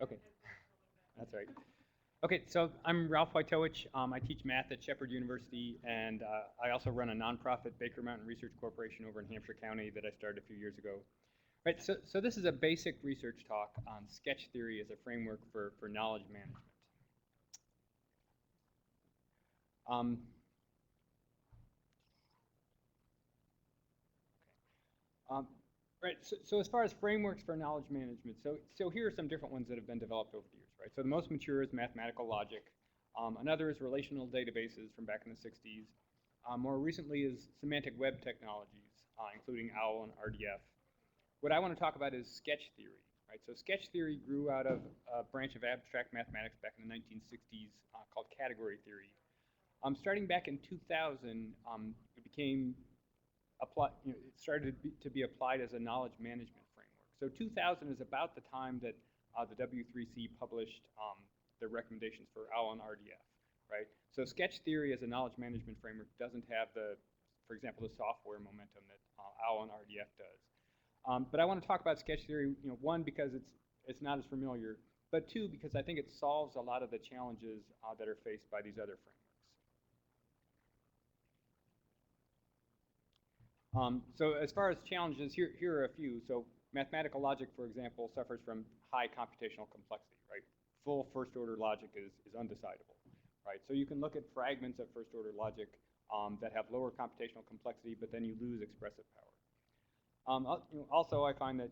Okay, that's right. Okay, so I'm Ralph Wojtowicz. I teach math at Shepherd University, and I also run a nonprofit, Baker Mountain Research Corporation, over in Hampshire County that I started a few years ago. Right, so this is a basic research talk on sketch theory as a framework for knowledge management. Um, um, right, so as far as frameworks for knowledge management, so here are some different ones that have been developed over the years. Right, so the most mature is mathematical logic. Another is relational databases from back in the 60s. More recently is semantic web technologies, including OWL and RDF. What I want to talk about is sketch theory. Right? So sketch theory grew out of a branch of abstract mathematics back in the 1960s called category theory. Starting back in 2000, it became it started to be applied as a knowledge management framework. So 2000 is about the time that the W3C published their recommendations for OWL and RDF. Right? So sketch theory as a knowledge management framework doesn't have for example, the software momentum that OWL and RDF does. But I want to talk about sketch theory, one, because it's not as familiar, but two, because I think it solves a lot of the challenges that are faced by these other frameworks. So as far as challenges, here are a few. So mathematical logic, for example, suffers from high computational complexity, right? Full first-order logic is undecidable, right? So you can look at fragments of first-order logic that have lower computational complexity, but then you lose expressive power. Also, I find that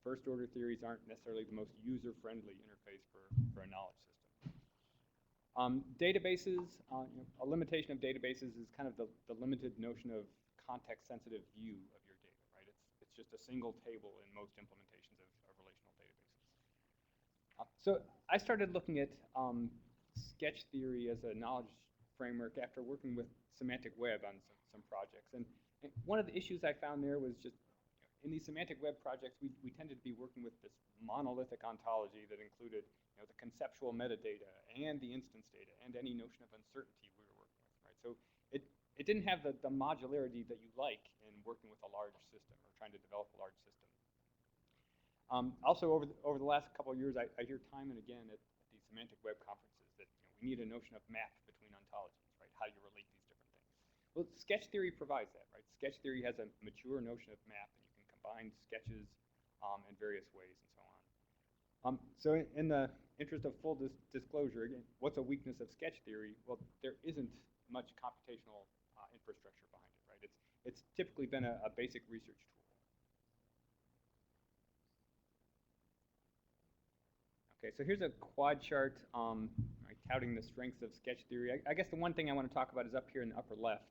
first-order theories aren't necessarily the most user-friendly interface for a knowledge system. Databases, a limitation of databases is kind of the limited notion of context-sensitive view of your data, right? It's just a single table in most implementations of relational databases. So I started looking at sketch theory as a knowledge framework after working with semantic web on some projects. And one of the issues I found there was just in these semantic web projects, we tended to be working with this monolithic ontology that included the conceptual metadata and the instance data and any notion of uncertainty we were working with, right? So it didn't have the modularity that you like in working with a large system or trying to develop a large system. Also, over the last couple of years, I hear time and again at these semantic web conferences that we need a notion of map between ontologies, right? How do you relate these different things? Well, sketch theory provides that, right? Sketch theory has a mature notion of map, and you can combine sketches in various ways and so on. So in the interest of full disclosure, again, what's a weakness of sketch theory? Well, there isn't much computational infrastructure behind it, right? It's typically been a basic research tool. Okay, so here's a quad chart touting the strengths of sketch theory. I guess the one thing I want to talk about is up here in the upper left.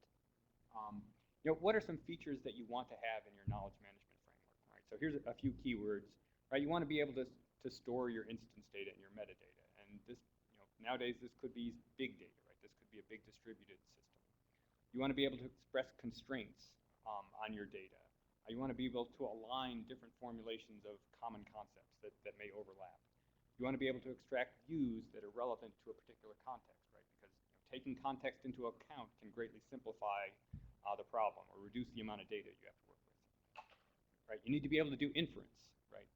What are some features that you want to have in your knowledge management framework, right? So here's a few keywords, right? You want to be able to store your instance data and your metadata. And this, nowadays this could be big data, right? This could be a big distributed system. You want to be able to express constraints on your data. You want to be able to align different formulations of common concepts that may overlap. You want to be able to extract views that are relevant to a particular context, right? Because taking context into account can greatly simplify the problem or reduce the amount of data you have to work with, right? You need to be able to do inference, right?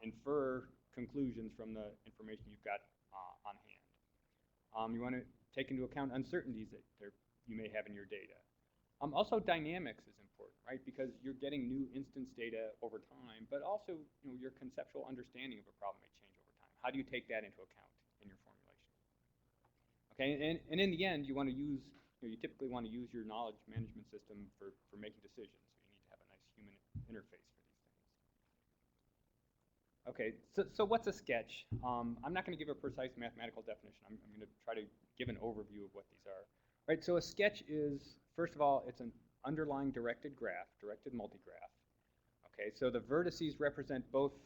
Infer conclusions from the information you've got on hand. You want to take into account uncertainties that you may have in your data. Also, dynamics is important, right? Because you're getting new instance data over time, but also your conceptual understanding of a problem may change over time. How do you take that into account in your formulation? Okay, and in the end, you want to use you typically want to use your knowledge management system for making decisions. So you need to have a nice human interface for these things. Okay, so what's a sketch? I'm not going to give a precise mathematical definition. I'm going to try to give an overview of what these are. Right, so a sketch is, first of all, it's an underlying directed graph, directed multigraph. Okay, so the vertices represent both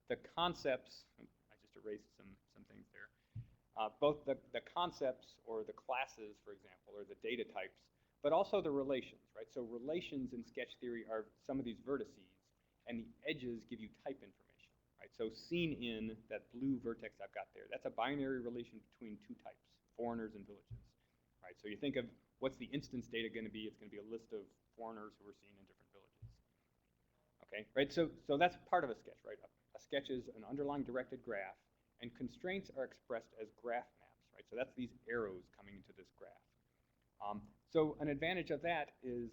the concepts. I just erased some things there. Both the concepts or the classes, for example, or the data types, but also the relations, right? So relations in sketch theory are some of these vertices, and the edges give you type information, right? So seen in that blue vertex I've got there, that's a binary relation between two types, foreigners and villages, right? So you think of what's the instance data going to be? It's going to be a list of foreigners who are seen in different villages. Okay, right? So that's part of a sketch, right? a sketch is an underlying directed graph, and constraints are expressed as graph maps, right? So that's these arrows coming into this graph. So an advantage of that is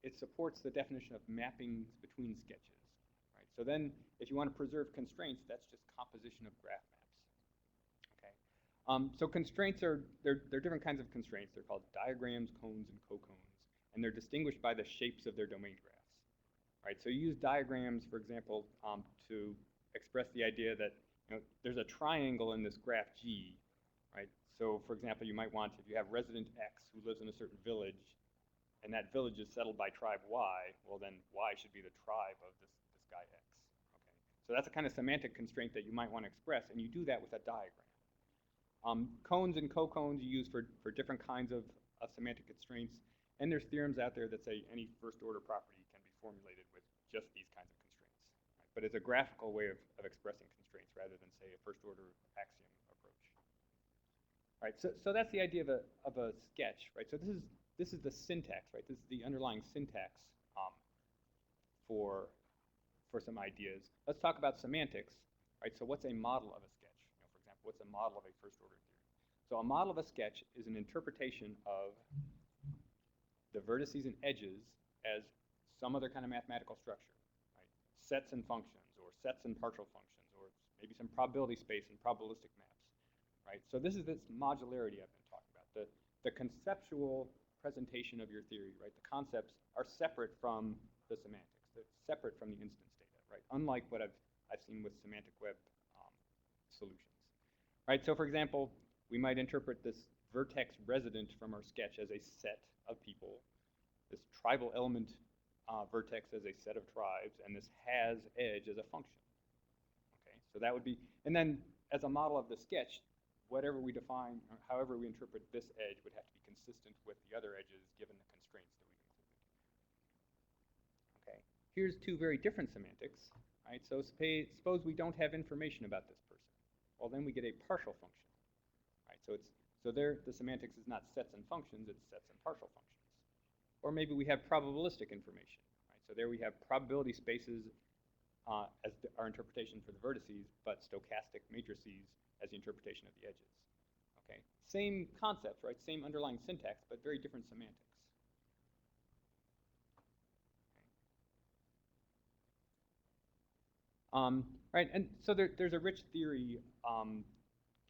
it supports the definition of mappings between sketches, right? So then if you want to preserve constraints, that's just composition of graph maps, okay? So constraints they're different kinds of constraints. They're called diagrams, cones, and cocones, and they're distinguished by the shapes of their domain graphs, right? So you use diagrams, for example, to express the idea that there's a triangle in this graph G, right? So, for example, you might want, if you have resident X who lives in a certain village, and that village is settled by tribe Y, well then Y should be the tribe of this guy X, okay? So that's a kind of semantic constraint that you might want to express, and you do that with a diagram. Cones and cocones you use for different kinds of semantic constraints, and there's theorems out there that say any first-order property can be formulated with just these kinds of constraints, right? But it's a graphical way of expressing constraints rather than, say, a first-order axiom approach. Right, so that's the idea of a sketch, right? So this is the syntax, right? This is the underlying syntax for some ideas. Let's talk about semantics, right? So what's a model of a sketch? For example, what's a model of a first-order theory? So a model of a sketch is an interpretation of the vertices and edges as some other kind of mathematical structure, right? Sets and functions, or sets and partial functions, or maybe some probability space and probabilistic maps, right? So this is this modularity I've been talking about. The conceptual presentation of your theory, right? The concepts are separate from the semantics. They're separate from the instance data, right? Unlike what I've seen with semantic web solutions, right? So for example, we might interpret this vertex resident from our sketch as a set of people, this tribal element vertex as a set of tribes, and this has edge as a function. Okay, so that would be, and then as a model of the sketch, whatever we define, or however we interpret this edge would have to be consistent with the other edges given the constraints that we've included. Okay, here's two very different semantics, right? So suppose we don't have information about this person. Well, then we get a partial function, right? So there, the semantics is not sets and functions, it's sets and partial functions. Or maybe we have probabilistic information, right? So there we have probability spaces as our interpretation for the vertices, but stochastic matrices as the interpretation of the edges. Okay, same concepts, right? Same underlying syntax, but very different semantics. Okay. Right, and so there's a rich theory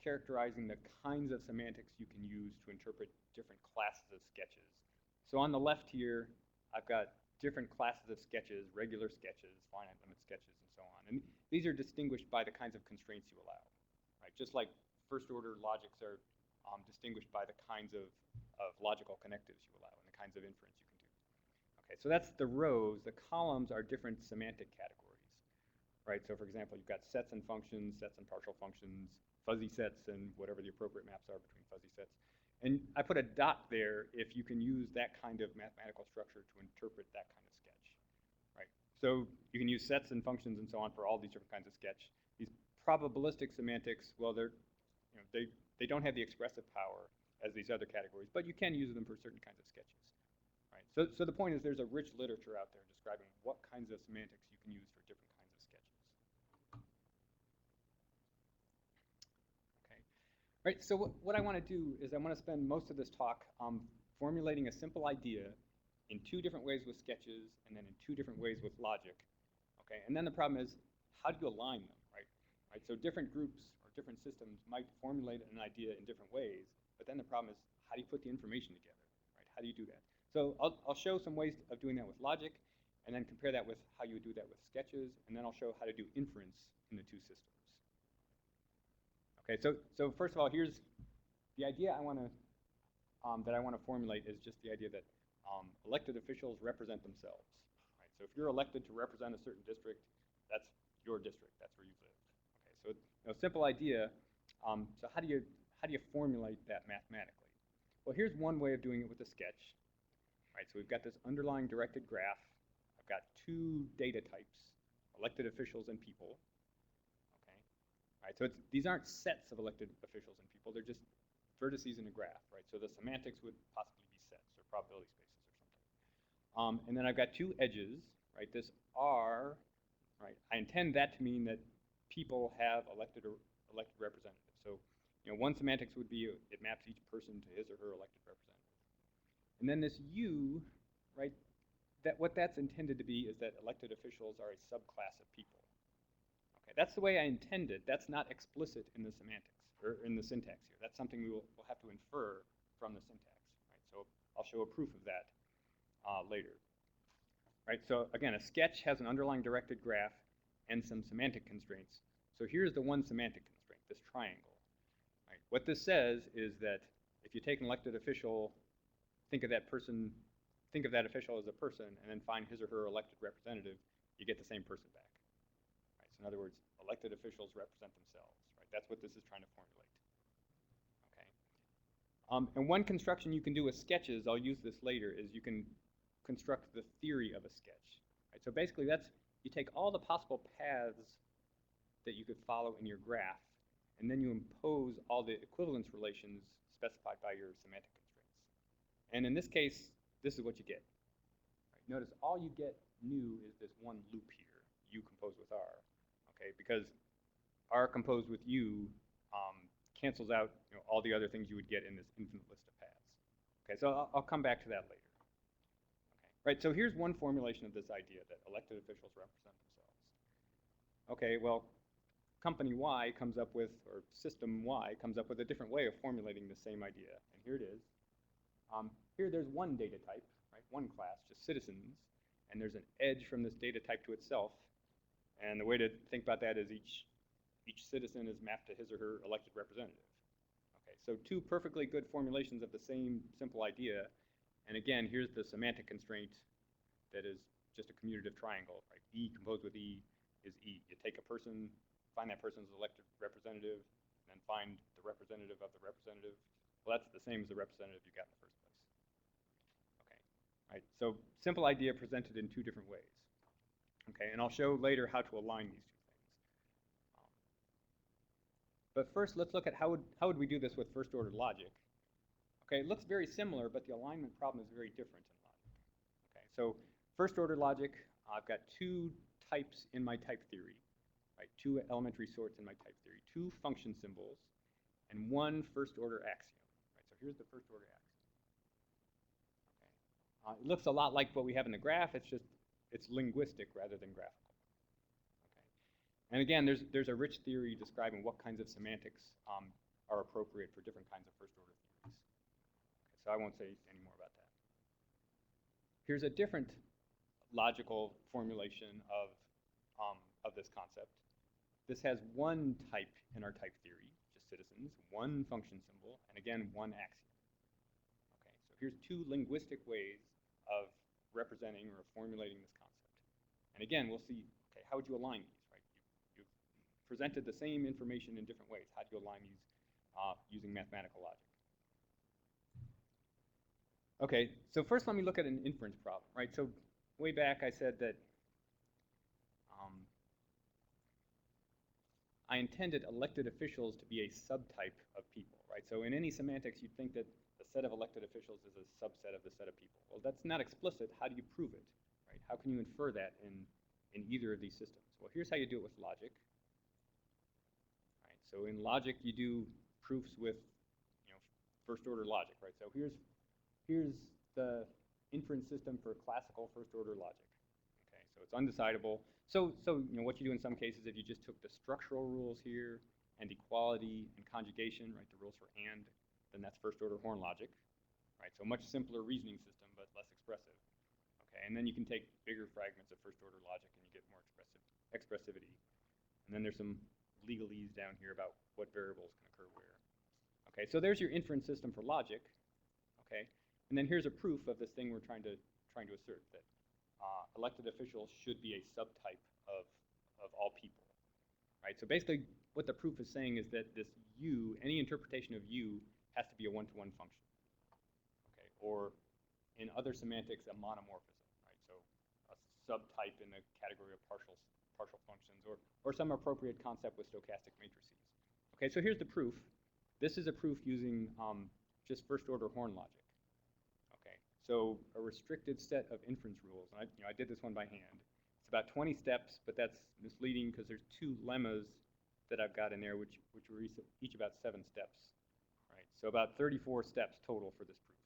characterizing the kinds of semantics you can use to interpret different classes of sketches. So on the left here, I've got different classes of sketches, regular sketches, finite limit sketches, and so on. And these are distinguished by the kinds of constraints you allow, right? Just like first-order logics are distinguished by the kinds of logical connectives you allow and the kinds of inference you can do. Okay, so that's the rows. The columns are different semantic categories, right? So for example, you've got sets and functions, sets and partial functions, fuzzy sets, and whatever the appropriate maps are between fuzzy sets. And I put a dot there if you can use that kind of mathematical structure to interpret that kind of sketch, right? So you can use sets and functions and so on for all these different kinds of sketch. These probabilistic semantics, well, they don't have the expressive power as these other categories, but you can use them for certain kinds of sketches, right? So the point is there's a rich literature out there describing what kinds of semantics you can use for different kinds of sketches. Right, so what I want to do is I want to spend most of this talk formulating a simple idea in two different ways with sketches and then in two different ways with logic. Okay, and then the problem is, how do you align them, right? So different groups or different systems might formulate an idea in different ways, but then the problem is, how do you put the information together, right? How do you do that? So I'll show some ways of doing that with logic, and then compare that with how you would do that with sketches, and then I'll show how to do inference in the two systems. Okay, so first of all, here's the idea I want to that I want to formulate is just the idea that elected officials represent themselves. Right? So if you're elected to represent a certain district, that's your district. That's where you live. Okay, so simple idea. So how do you formulate that mathematically? Well, here's one way of doing it with a sketch. Right, so we've got this underlying directed graph. I've got two data types, elected officials and people. Right, so these aren't sets of elected officials and people, they're just vertices in a graph, right? So the semantics would possibly be sets or probability spaces or something. And then I've got two edges, right? This R, right? I intend that to mean that people have elected representatives. So, one semantics would be it maps each person to his or her elected representative. And then this U, right, what that's intended to be is that elected officials are a subclass of people. Okay, that's the way I intended. That's not explicit in the semantics, or in the syntax here. That's something we'll have to infer from the syntax, right? So I'll show a proof of that later. Right, so again, a sketch has an underlying directed graph and some semantic constraints. So here's the one semantic constraint, this triangle. Right? What this says is that if you take an elected official, think of that official as a person, and then find his or her elected representative, you get the same person back. Right? So in other words, elected officials represent themselves. Right? That's what this is trying to formulate. Okay. And one construction you can do with sketches, I'll use this later, is you can construct the theory of a sketch. Right? So basically you take all the possible paths that you could follow in your graph, and then you impose all the equivalence relations specified by your semantic constraints. And in this case, this is what you get. Right? Notice all you get new is this one loop here, U composed with R. Okay, because R composed with U cancels out all the other things you would get in this infinite list of paths. Okay, so I'll come back to that later. Right, so here's one formulation of this idea that elected officials represent themselves. Okay, well, company Y comes up with, or system Y comes up with a different way of formulating the same idea. And here it is. Here there's one data type, right, one class, just citizens, and there's an edge from this data type to itself. And the way to think about that is each citizen is mapped to his or her elected representative. Okay, so two perfectly good formulations of the same simple idea. And again, here's the semantic constraint that is just a commutative triangle, right? E composed with E is E. You take a person, find that person's elected representative, and then find the representative of the representative. Well, that's the same as the representative you got in the first place. Okay, right? So simple idea presented in two different ways. Okay, and I'll show later how to align these two things. But first, let's look at how would we do this with first-order logic. Okay, it looks very similar, but the alignment problem is very different in logic. Okay, so first-order logic, I've got two types in my type theory, right? Two elementary sorts in my type theory, two function symbols, and one first-order axiom. Right, so here's the first-order axiom. Okay, it looks a lot like what we have in the graph. It's linguistic rather than graphical. Okay, and again, there's a rich theory describing what kinds of semantics are appropriate for different kinds of first-order theories. So I won't say any more about that. Here's a different logical formulation of this concept. This has one type in our type theory, just citizens, one function symbol, and again, one axiom. Okay, so here's two linguistic ways of representing or formulating this concept. And again, we'll see, okay, how would you align these, right? You've presented the same information in different ways. How do you align these using mathematical logic? Okay, so first let me look at an inference problem, right? So way back I said that I intended elected officials to be a subtype of people, right? So in any semantics, you'd think that the set of elected officials is a subset of the set of people. Well, that's not explicit. How do you prove it, right? How can you infer that in either of these systems? Well, here's how you do it with logic. Right, so in logic, you do proofs with, first-order logic, right? So here's the inference system for classical first-order logic. Okay, so it's undecidable. So what you do in some cases, if you just took the structural rules here and equality and conjugation, right, the rules for and, then that's first-order Horn logic, right? So much simpler reasoning system, but less expressive. Okay, and then you can take bigger fragments of first-order logic and you get more expressivity. And then there's some legalese down here about what variables can occur where. Okay, so there's your inference system for logic. Okay, and then here's a proof of this thing we're trying to assert, that elected officials should be a subtype of all people, right? So basically, what the proof is saying is that this U, any interpretation of U, has to be a one-to-one function, okay? Or in other semantics, a monomorphism, right? So a subtype in the category of partial functions, or some appropriate concept with stochastic matrices. Okay, so here's the proof. This is a proof using just first-order Horn logic. Okay, so a restricted set of inference rules. And I did this one by hand. It's about 20 steps, but that's misleading because there's two lemmas that I've got in there, which were each about 7 steps, right? So about 34 steps total for this proof.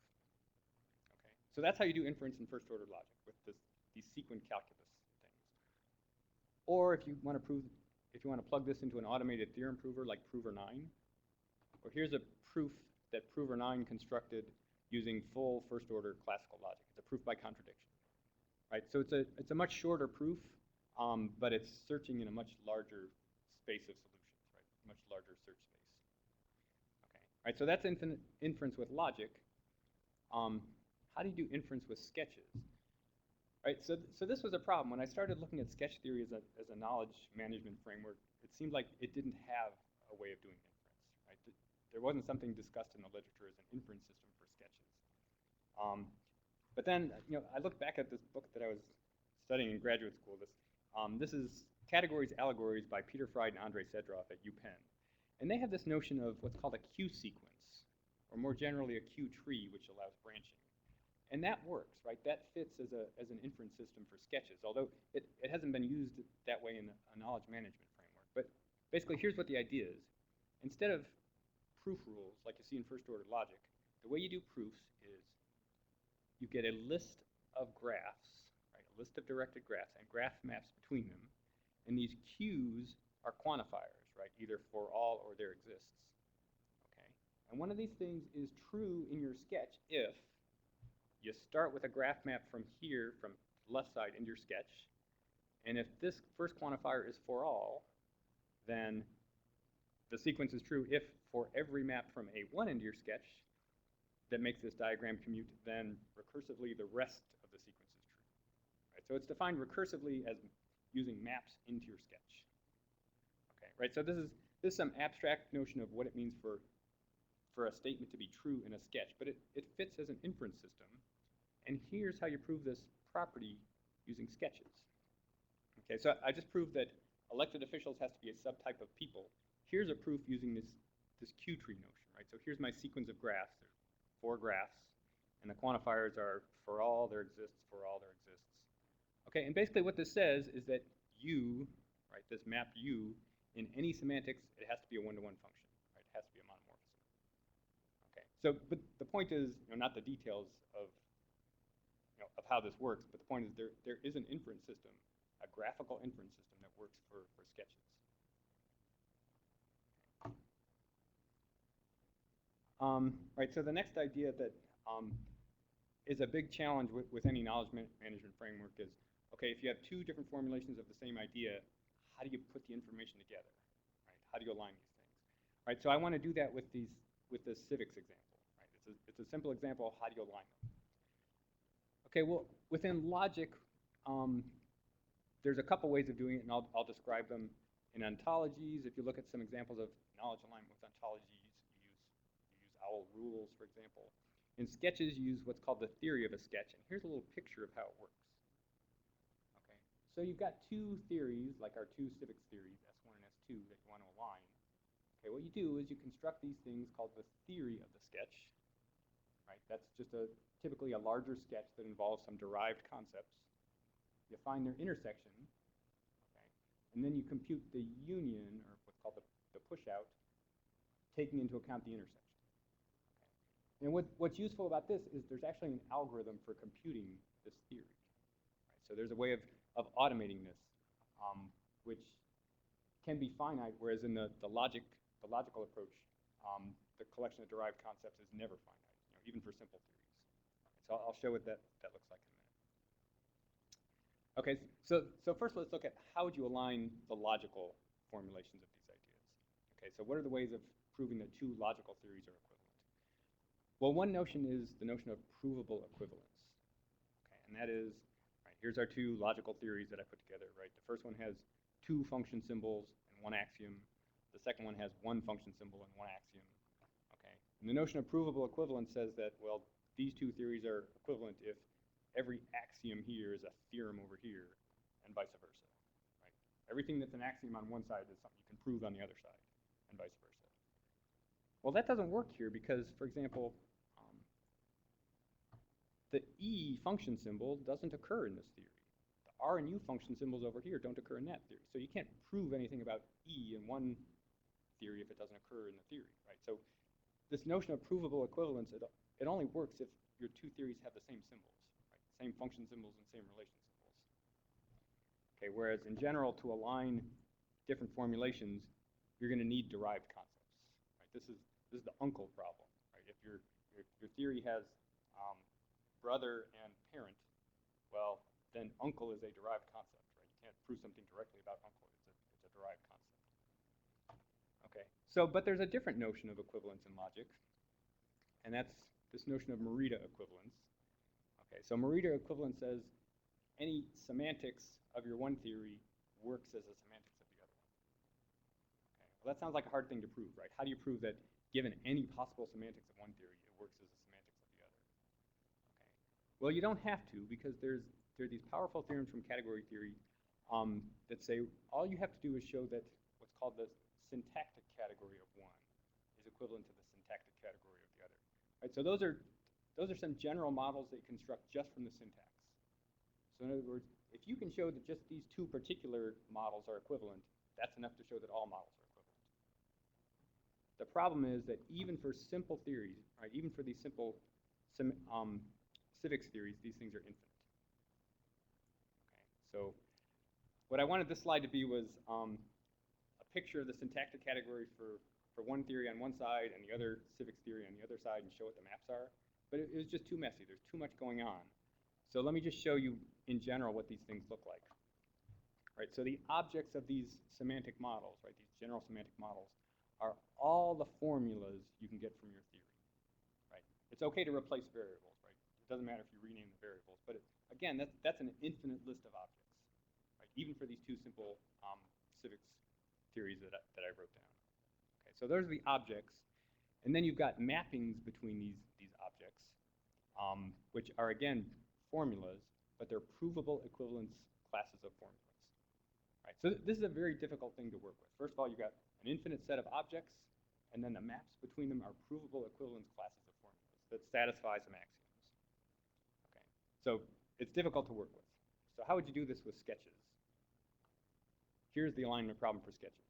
Okay, so that's how you do inference in first-order logic with these sequent calculus things. Or if you want to plug this into an automated theorem prover like Prover 9, well, here's a proof that Prover 9 constructed using full first-order classical logic. It's a proof by contradiction, right? So it's a much shorter proof, but it's searching in a much larger space of solutions, right? Much larger search space. Okay, right. So that's inference with logic. How do you do inference with sketches? Right. So this was a problem when I started looking at sketch theory as a knowledge management framework. It seemed like it didn't have a way of doing inference. Right. There wasn't something discussed in the literature as an inference system for sketches. But then, I looked back at this book that I was studying in graduate school. This is Categories, Allegories by Peter Fried and Andrei Sedrov at UPenn. And they have this notion of what's called a Q sequence, or more generally a Q tree, which allows branching. And that works, right? That fits as an inference system for sketches, although it hasn't been used that way in a knowledge management framework. But basically, here's what the idea is. Instead of proof rules, like you see in first-order logic, the way you do proofs is you get a list of graphs, right? A list of directed graphs and graph maps between them. And these Q's are quantifiers, right? Either for all or there exists. Okay? And one of these things is true in your sketch if you start with a graph map from here, from the left side into your sketch. And if this first quantifier is for all, then the sequence is true if for every map from A1 into your sketch that makes this diagram commute, then recursively the rest of the sequence is true. Right? So it's defined recursively as using maps into your sketch. Okay, right? So this is some abstract notion of what it means for a statement to be true in a sketch, but it fits as an inference system. And here's how you prove this property using sketches. Okay, so I just proved that elected officials has to be a subtype of people. Here's a proof using this Q tree notion, right? So here's my sequence of graphs. There's 4 graphs, and the quantifiers are for all there exists, for all there exists. Okay, and basically what this says is that U, right, this map U, in any semantics, it has to be a one-to-one function, right? It has to be a monomorphism. Okay, so but the point is, not the details of how this works, but the point is there is an inference system, a graphical inference system that works for sketches. Right, so the next idea that is a big challenge with any knowledge management framework is, okay, if you have 2 different formulations of the same idea, how do you put the information together? Right? How do you align these things? Right, so I want to do that with this civics example. Right? It's a simple example of how do you align them. Okay, well, within logic, there's a couple ways of doing it, and I'll describe them. In ontologies, if you look at some examples of knowledge alignment with ontologies, you use OWL rules, for example. In sketches, you use what's called the theory of a sketch, and here's a little picture of how it works. Okay, so you've got 2 theories, like our 2 civics theories, S1 and S2, that you want to align. Okay, what you do is you construct these things called the theory of the sketch. Right, that's just typically a larger sketch that involves some derived concepts. You find their intersection, okay, and then you compute the union, or what's called the push-out, taking into account the intersection. Okay. And what's useful about this is there's actually an algorithm for computing this theory. Right? So there's a way of automating this, which can be finite, whereas in the logical approach, the collection of derived concepts is never finite, even for simple theories. So I'll show what that looks like in a minute. Okay, so first let's look at how would you align the logical formulations of these ideas. Okay, so what are the ways of proving that 2 logical theories are equivalent? Well, one notion is the notion of provable equivalence. Okay, and that is, right, here's our 2 logical theories that I put together, right? The first one has 2 function symbols and 1 axiom. The second one has 1 function symbol and 1 axiom. Okay, and the notion of provable equivalence says that, well, these 2 theories are equivalent if every axiom here is a theorem over here, and vice versa. Right? Everything that's an axiom on one side is something you can prove on the other side, and vice versa. Well, that doesn't work here because, for example, the E function symbol doesn't occur in this theory. The R and U function symbols over here don't occur in that theory. So you can't prove anything about E in one theory if it doesn't occur in the theory, right? So this notion of provable equivalence, it only works if your two theories have the same symbols, right? Same function symbols and same relation symbols. Okay, whereas in general, to align different formulations, you're going to need derived concepts, right? This is the uncle problem, right? If your theory has brother and parent, well, then uncle is a derived concept, right? You can't prove something directly about uncle. It's a derived concept. Okay, so but there's a different notion of equivalence in logic, and that's this notion of Morita equivalence. Okay, so Morita equivalence says any semantics of your one theory works as a semantics of the other one. Okay, well, that sounds like a hard thing to prove, right? How do you prove that given any possible semantics of one theory, it works as a semantics of the other? Okay, well, you don't have to, because there are these powerful theorems from category theory that say all you have to do is show that what's called the syntactic category of one is equivalent to the syntactic category of the other. Right? So those are some general models that you construct just from the syntax. So in other words, if you can show that just these two particular models are equivalent, that's enough to show that all models are equivalent. The problem is that even for simple theories, right, even for these simple civics theories, these things are infinite. Okay, so what I wanted this slide to be was a picture of the syntactic category for one theory on one side and the other civics theory on the other side and show what the maps are. But it was just too messy. There's too much going on. So let me just show you in general what these things look like. Right, so the objects of these semantic models, right, these general semantic models, are all the formulas you can get from your theory. Right? It's okay to replace variables, right? It doesn't matter if you rename the variables, but again, that's an infinite list of objects, right? Even for these two simple civics theories that I wrote down. Okay, so those are the objects, and then you've got mappings between these objects, which are again formulas, but they're provable equivalence classes of formulas. Right, so this is a very difficult thing to work with. First of all, you've got an infinite set of objects, and then the maps between them are provable equivalence classes of formulas that satisfy some axioms. Okay, so it's difficult to work with. So how would you do this with sketches? Here's the alignment problem for sketches.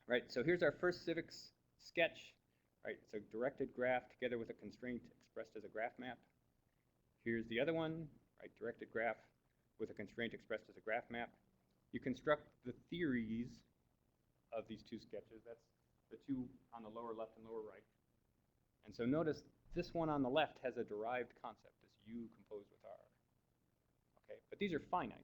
Right, so here's our first civics sketch. Right, it's a directed graph together with a constraint expressed as a graph map. Here's the other one, right, directed graph with a constraint expressed as a graph map. You construct the theories of these two sketches. That's the two on the lower left and lower right. And so notice this one on the left has a derived concept, this U composed with R. Okay, but these are finite,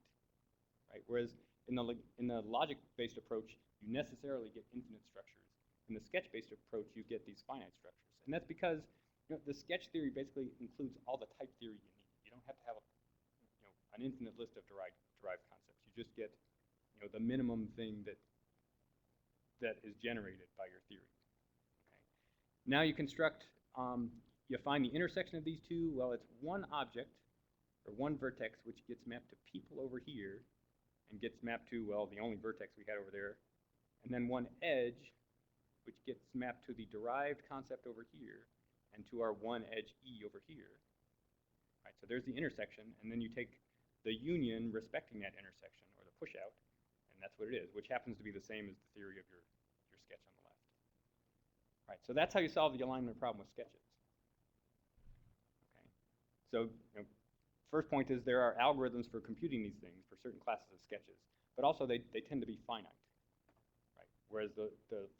right? Whereas in the logic-based approach, you necessarily get infinite structures. In the sketch-based approach, you get these finite structures. And that's because the sketch theory basically includes all the type theory you need. You don't have to have an infinite list of derived concepts. You just get the minimum thing that is generated by your theory. Okay. Now you construct, you find the intersection of these two. Well, it's one object, or one vertex, which gets mapped to people over here, and gets mapped to, well, the only vertex we had over there, and then one edge, which gets mapped to the derived concept over here, and to our one edge E over here. Right, so there's the intersection, and then you take the union respecting that intersection, or the push out, and that's what it is, which happens to be the same as the theory of your sketch on the left. Right, so that's how you solve the alignment problem with sketches. Okay, so first point is there are algorithms for computing these things for certain classes of sketches, but also they tend to be finite. Right, whereas the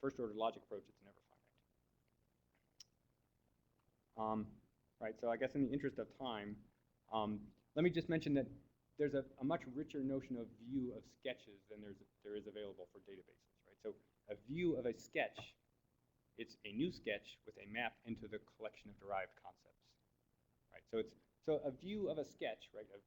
first order logic approach, it's never finite. Right, so I guess in the interest of time, let me just mention that there's a much richer notion of view of sketches than there is available for databases. Right, so a view of a sketch, it's a new sketch with a map into the collection of derived concepts. Right, so a view of a sketch, right, a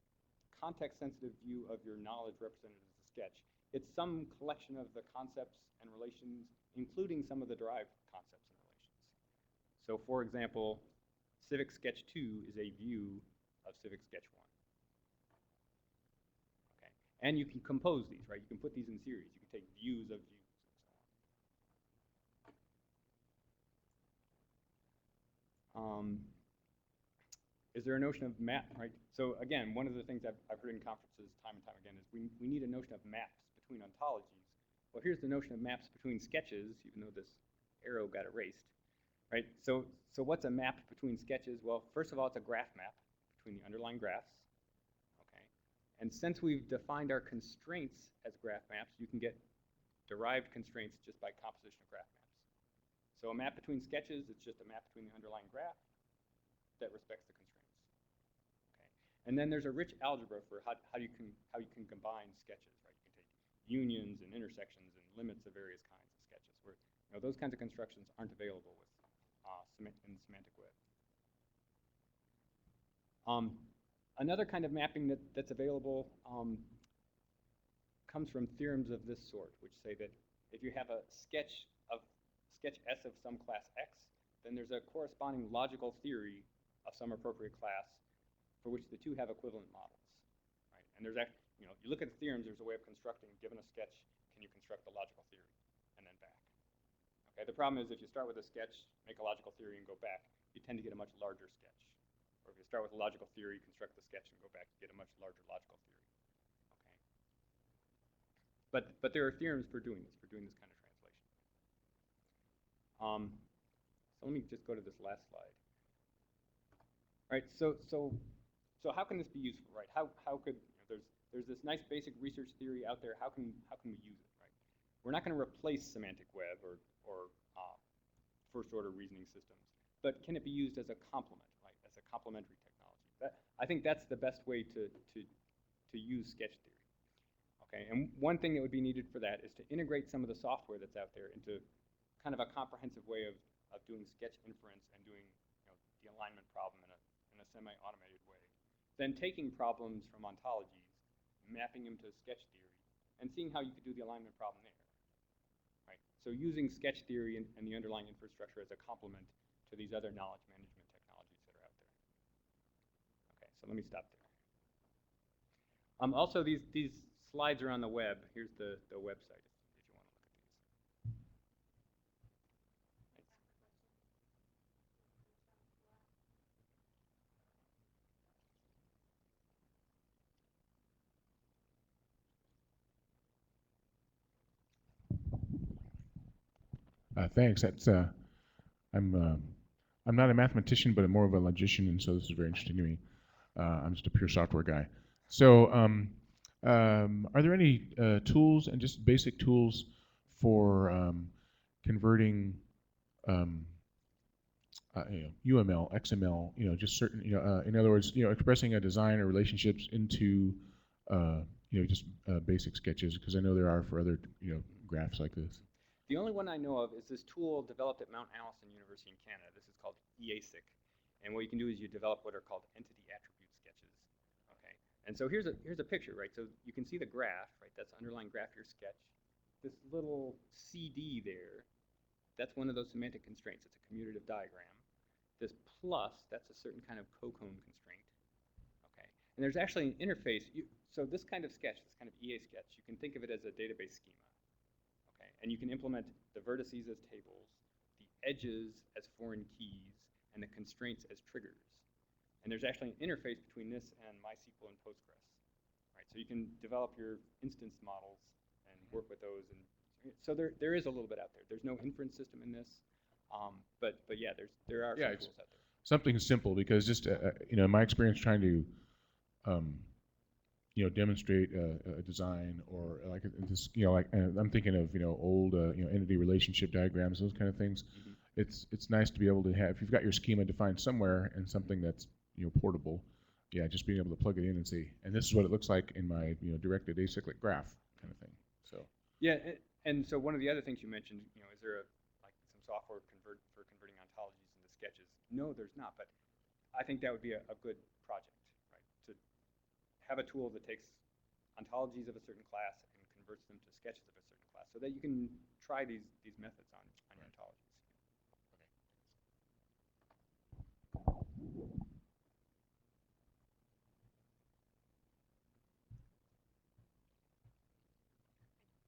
context-sensitive view of your knowledge represented as a sketch, it's some collection of the concepts and relations, including some of the derived concepts and relations. So for example, Civic Sketch 2 is a view of Civic Sketch 1. Okay, and you can compose these, right? You can put these in series. You can take views of views and so on. is there a notion of map, right? So again, one of the things I've heard in conferences time and time again is we need a notion of maps between ontologies. Well, here's the notion of maps between sketches, even though this arrow got erased, right? So what's a map between sketches? Well, first of all, it's a graph map between the underlying graphs, okay? And since we've defined our constraints as graph maps, you can get derived constraints just by composition of graph maps. So a map between sketches, it's just a map between the underlying graph that respects the constraints. Okay. And then there's a rich algebra for how you can combine sketches, right? You can take unions and intersections and limits of various kinds of sketches, where those kinds of constructions aren't available with in semantic web. Another kind of mapping that's available comes from theorems of this sort, which say that if you have a sketch S of some class X, then there's a corresponding logical theory of some appropriate class for which the two have equivalent models, right? And there's actually, you look at the theorems, there's a way of constructing, given a sketch, can you construct the logical theory, and then back. Okay, the problem is if you start with a sketch, make a logical theory, and go back, you tend to get a much larger sketch. Or if you start with a logical theory, construct the sketch, and go back, you get a much larger logical theory. Okay. But there are theorems for doing this kind of translation. So let me just go to this last slide. All right, so how can this be useful, right? How could there's this nice basic research theory out there. How can we use it, right? We're not going to replace semantic web or first order reasoning systems, but can it be used as a complement, right? As a complementary technology. I think that's the best way to use sketch theory. Okay, and one thing that would be needed for that is to integrate some of the software that's out there into kind of a comprehensive way of doing sketch inference and doing the alignment problem in a semi-automated way. Then taking problems from ontologies, mapping them to sketch theory, and seeing how you could do the alignment problem there. Right? So using sketch theory and the underlying infrastructure as a complement to these other knowledge management technologies that are out there. Okay, so let me stop there. Also, these slides are on the web. Here's the website if you want to look at these. Thanks. That's I'm not a mathematician, but I'm more of a logician, and so this is very interesting to me. I'm just a pure software guy. So, are there any tools and just basic tools for converting UML, XML, just certain, in other words, expressing a design or relationships into, just basic sketches? Because I know there are for other, graphs like this. The only one I know of is this tool developed at Mount Allison University in Canada. This is called EASIC. And what you can do is you develop what are called entity attribute sketches. Okay. And so here's a picture, right? So you can see the graph, right? That's the underlying graph of your sketch. This little CD there, that's one of those semantic constraints. It's a commutative diagram. This plus, that's a certain kind of co-cone constraint. Okay. And there's actually an interface. So this kind of sketch, this kind of EA sketch, you can think of it as a database schema. And you can implement the vertices as tables, the edges as foreign keys, and the constraints as triggers. And there's actually an interface between this and MySQL and Postgres. Right? So you can develop your instance models and work with those. And so there is a little bit out there. There's no inference system in this, but yeah, there are some tools out there. Something simple, because just my experience trying to demonstrate a design, or like this, I'm thinking of old entity relationship diagrams, those kind of things. Mm-hmm. It's nice to be able to have, if you've got your schema defined somewhere and something that's portable, just being able to plug it in and see, and this is what it looks like in my directed acyclic graph kind of thing. So and so one of the other things you mentioned, is there some software for converting ontologies into sketches? No, there's not, but I think that would be a good project. Have a tool that takes ontologies of a certain class and converts them to sketches of a certain class, so that you can try these methods on your ontologies.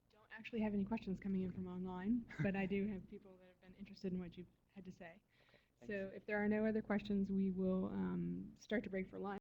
I don't actually have any questions coming in from online, but I do have people that have been interested in what you had to say. So if there are no other questions, we will start to break for lunch.